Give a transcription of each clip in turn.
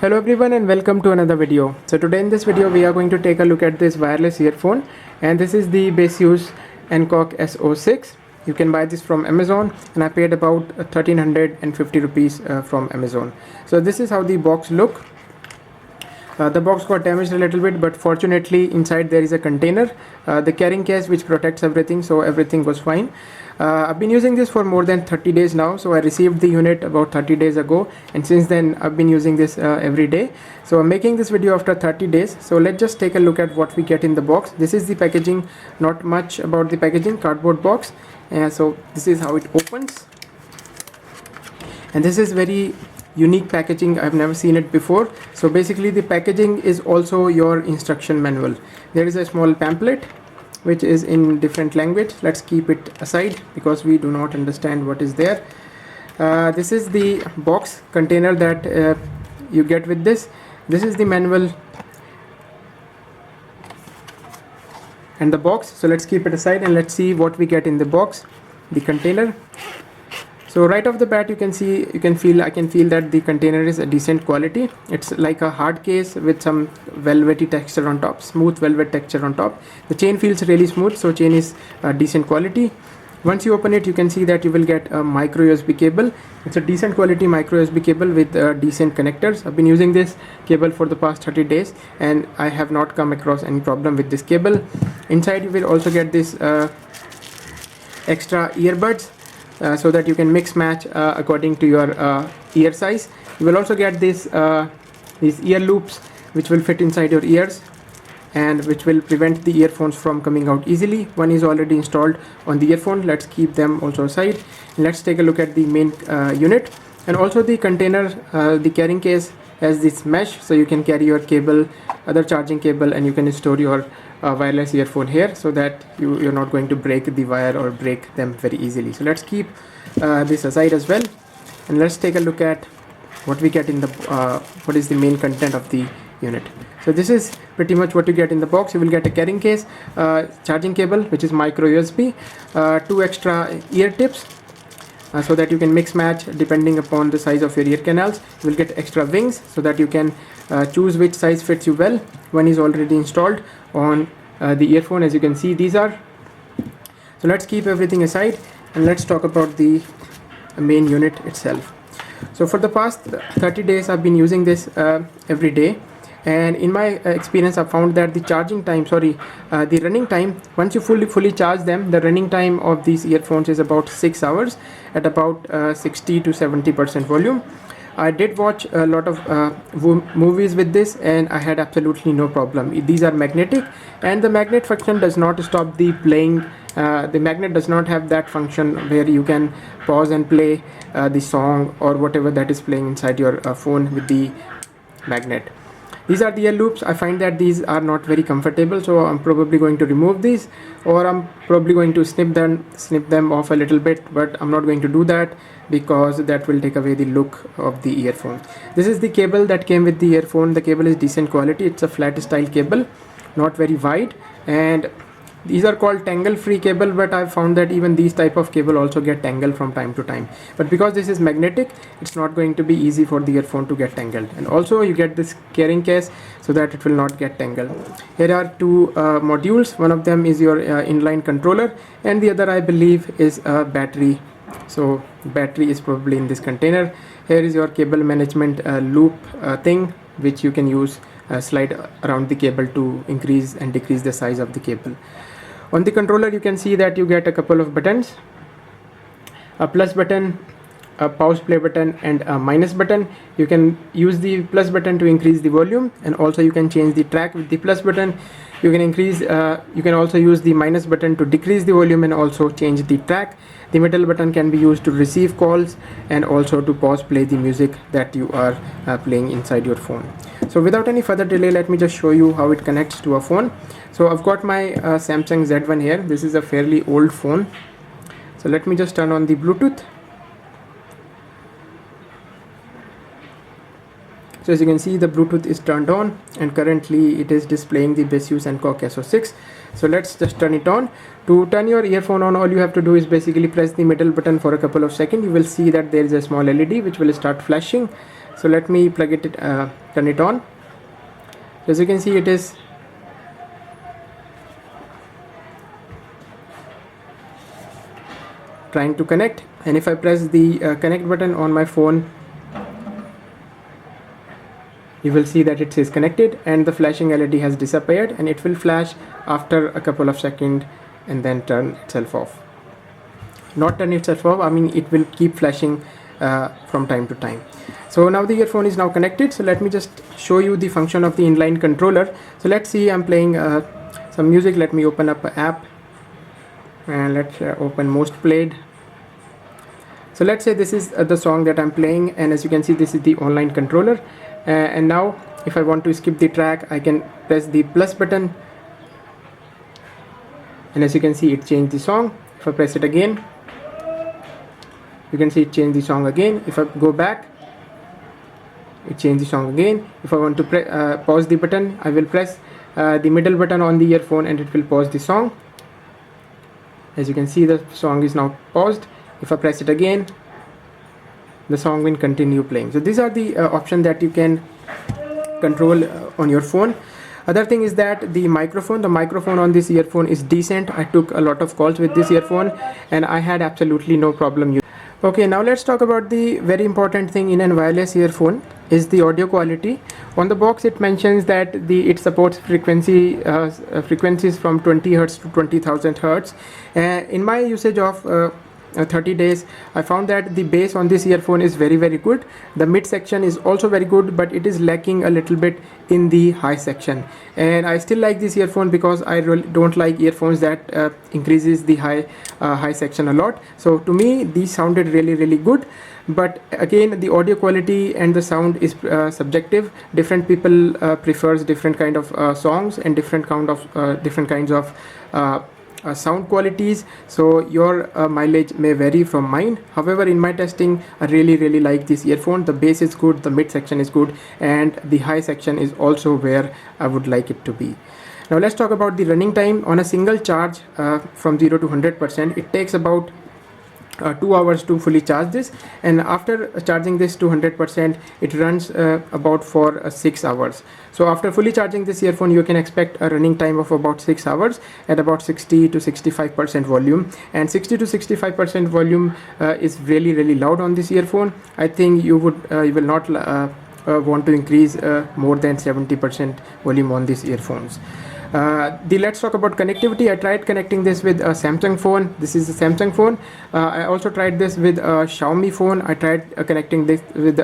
Hello everyone and welcome to another video. So today in this video we are going to take a look at this wireless earphone, and this is the Baseus S06. You can buy this from Amazon, and I paid about 1350 rupees from Amazon. So this is how the box look. The box got damaged a little bit, but fortunately inside there is a container, the carrying case which protects everything, so everything was fine. I've been using this for more than 30 days now. So I received the unit about 30 days ago, and since then I've been using this every day. So I'm making this video after 30 days. So let's just take a look at what we get in the box. This is the packaging, not much about the packaging, cardboard box. So this is how it opens, and this is very unique packaging. I've never seen it before. So basically the packaging is also your instruction manual. There is a small pamphlet which is in different language. Let's keep it aside because we do not understand what is there. This is the box container that you get with this. This is the manual and the box. So let's keep it aside and let's see what we get in the box, the container. So right off the bat I can feel that the container is a decent quality. It's like a hard case with some velvety texture on top, smooth velvet texture on top. The chain feels really smooth, so chain is decent quality. Once you open it, you can see that you will get a micro USB cable. It's a decent quality micro USB cable with decent connectors. I've been using this cable for the past 30 days and I have not come across any problem with this cable. Inside you will also get this extra earbuds, so that you can mix match according to your ear size. You will also get these ear loops which will fit inside your ears and which will prevent the earphones from coming out easily. One is already installed on the earphone. Let's keep them also aside. Let's take a look at the main unit. And also the container, the carrying case has this mesh, so you can carry your cable, other charging cable, and you can store your wireless earphone here, so that you're not going to break the wire or break them very easily. So let's keep this aside as well, and let's take a look at what we get in the what is the main content of the unit. So this is pretty much what you get in the box. You will get a carrying case, charging cable which is micro USB, 2 extra ear tips, so that you can mix match depending upon the size of your ear canals. You will get extra wings so that you can choose which size fits you well. One is already installed on the earphone, as you can see these are. So let's keep everything aside and let's talk about the main unit itself. So for the past 30 days I've been using this every day, and in my experience I found that the the running time, once you fully charge them, the running time of these earphones is about 6 hours at about 60 to 70% volume. I did watch a lot of movies with this and I had absolutely no problem. These are magnetic, and the magnet function does not stop the playing. The magnet does not have that function where you can pause and play the song or whatever that is playing inside your phone with the magnet. These are the ear loops. I find that these are not very comfortable, so I'm probably going to remove these, or I'm probably going to snip them off a little bit, but I'm not going to do that because that will take away the look of the earphone. This is the cable that came with the earphone. The cable is decent quality. It's a flat style cable, not very wide, and these are called tangle free cable, but I've found that even these type of cable also get tangled from time to time. But because this is magnetic, it's not going to be easy for the earphone to get tangled. And also you get this carrying case so that it will not get tangled. Here are 2 modules. One of them is your inline controller, and the other I believe is a battery. So battery is probably in this container. Here is your cable management loop thing, which you can use slide around the cable to increase and decrease the size of the cable. On the controller you can see that you get a couple of buttons, a plus button, a pause play button, and a minus button. You can use the plus button to increase the volume, and also you can change the track with the plus button. You can also use the minus button to decrease the volume and also change the track. The middle button can be used to receive calls and also to pause play the music that you are playing inside your phone. So without any further delay, let me just show you how it connects to a phone. So I've got my Samsung Z1 here. This is a fairly old phone. So let me just turn on the Bluetooth. So as you can see, the Bluetooth is turned on and currently it is displaying the Baseus S06. So let's just turn it on. To turn your earphone on, all you have to do is basically press the middle button for a couple of seconds. You will see that there is a small LED which will start flashing. So let me plug it, turn it on. As you can see, it is trying to connect, and if I press the connect button on my phone, you will see that it says connected and the flashing LED has disappeared, and it will flash after a couple of seconds and then turn itself off. Not turn itself off, I mean it will keep flashing from time to time. So now the earphone is now connected. So let me just show you the function of the inline controller. So let's see, I'm playing some music. Let me open up an app and let's open most played. So let's say this is the song that I'm playing, and as you can see, this is the online controller. And now if I want to skip the track, I can press the plus button, and as you can see, it changed the song. If I press it again, you can see it changed the song again. If I go back, it changed the song again. If I want to pause the button, I will press the middle button on the earphone and it will pause the song. As you can see, the song is now paused. If I press it again, the song will continue playing. So these are the options that you can control on your phone. Other thing is that the microphone on this earphone is decent. I took a lot of calls with this earphone and I had absolutely no problem. Okay, now let's talk about the very important thing in a wireless earphone is the audio quality. On the box it mentions that it supports frequencies from 20 Hz to 20,000 Hz. In my usage of 30 days, I found that the bass on this earphone is very good. The mid section is also very good, but it is lacking a little bit in the high section, and I still like this earphone because I don't like earphones that increases the high section a lot. So to me these sounded really good, but again the audio quality and the sound is subjective. Different people prefers different kind of songs and different kinds of sound qualities, so your mileage may vary from mine. However, in my testing, I really like this earphone. The bass is good, the mid section is good, and the high section is also where I would like it to be. Now let's talk about the running time. On a single charge from 0 to 100%, it takes about 2 hours to fully charge this, and after charging this to 100%, it runs about for 6 hours. So after fully charging this earphone, you can expect a running time of about 6 hours at about 60 to 65% volume, and 60 to 65% volume is really loud on this earphone. I think you will not want to increase more than 70% volume on these earphones. Let's talk about connectivity. I tried connecting this with a Samsung phone. This is a Samsung phone. I also tried this with a Xiaomi phone. I tried connecting this with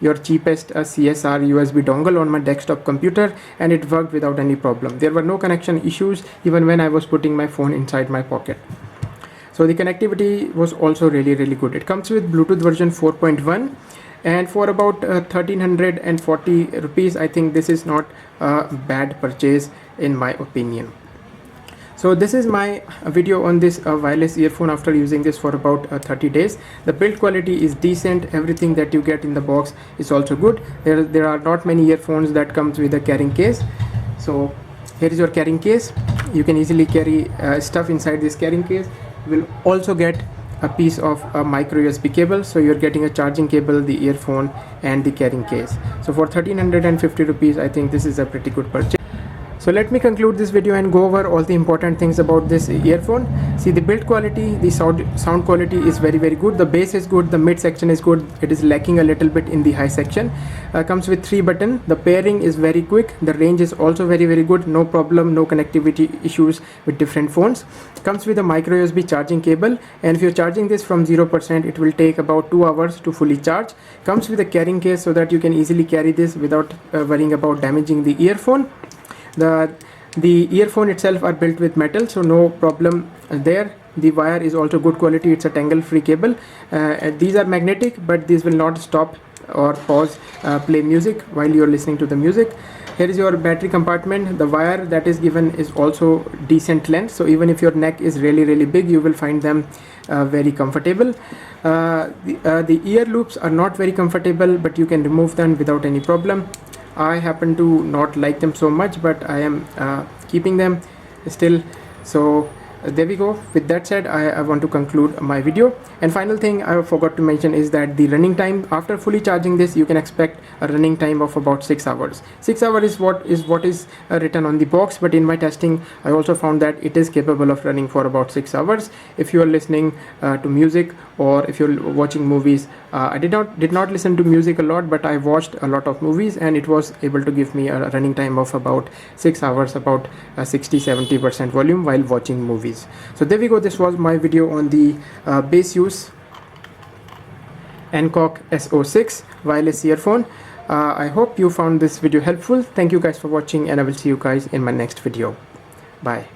your cheapest CSR USB dongle on my desktop computer, and it worked without any problem. There were no connection issues even when I was putting my phone inside my pocket. So the connectivity was also really good. It comes with Bluetooth version 4.1. and for about 1340 rupees, I think this is not a bad purchase in my opinion. So this is my video on this wireless earphone after using this for about 30 days. The build quality is decent. Everything that you get in the box is also good. There are not many earphones that comes with a carrying case. So here is your carrying case. You can easily carry stuff inside this carrying case. You will also get a piece of a micro USB cable, so you're getting a charging cable, the earphone, and the carrying case. So for 1350 rupees, I think this is a pretty good purchase. So let me conclude this video and go over all the important things about this earphone. See, the build quality, the sound quality is very good. The bass is good, the mid section is good. It is lacking a little bit in the high section. Comes with 3 buttons. The pairing is very quick. The range is also very good. No problem, no connectivity issues with different phones. Comes with a micro USB charging cable, and if you're charging this from 0%, it will take about 2 hours to fully charge. Comes with a carrying case so that you can easily carry this without worrying about damaging the earphone. The earphone itself are built with metal, so no problem there. The wire is also good quality. It's a tangle free cable. These are magnetic, but these will not stop or pause play music while you're listening to the music. Here is your battery compartment. The wire that is given is also decent length, so even if your neck is really big, you will find them very comfortable. The ear loops are not very comfortable, but you can remove them without any problem. I happen to not like them so much, but I am keeping them still. So there we go. With that said, I want to conclude my video. And final thing I forgot to mention is that the running time after fully charging this, you can expect a running time of about 6 hours. 6 hours is what is written on the box, but in my testing I also found that it is capable of running for about 6 hours if you are listening to music, or if you're watching movies. I did not listen to music a lot, but I watched a lot of movies, and it was able to give me a running time of about 6 hours, about 60-70% volume while watching movies. So there we go. This was my video on the Baseus S06 wireless earphone. I hope you found this video helpful. Thank you guys for watching, and I will see you guys in my next video. Bye.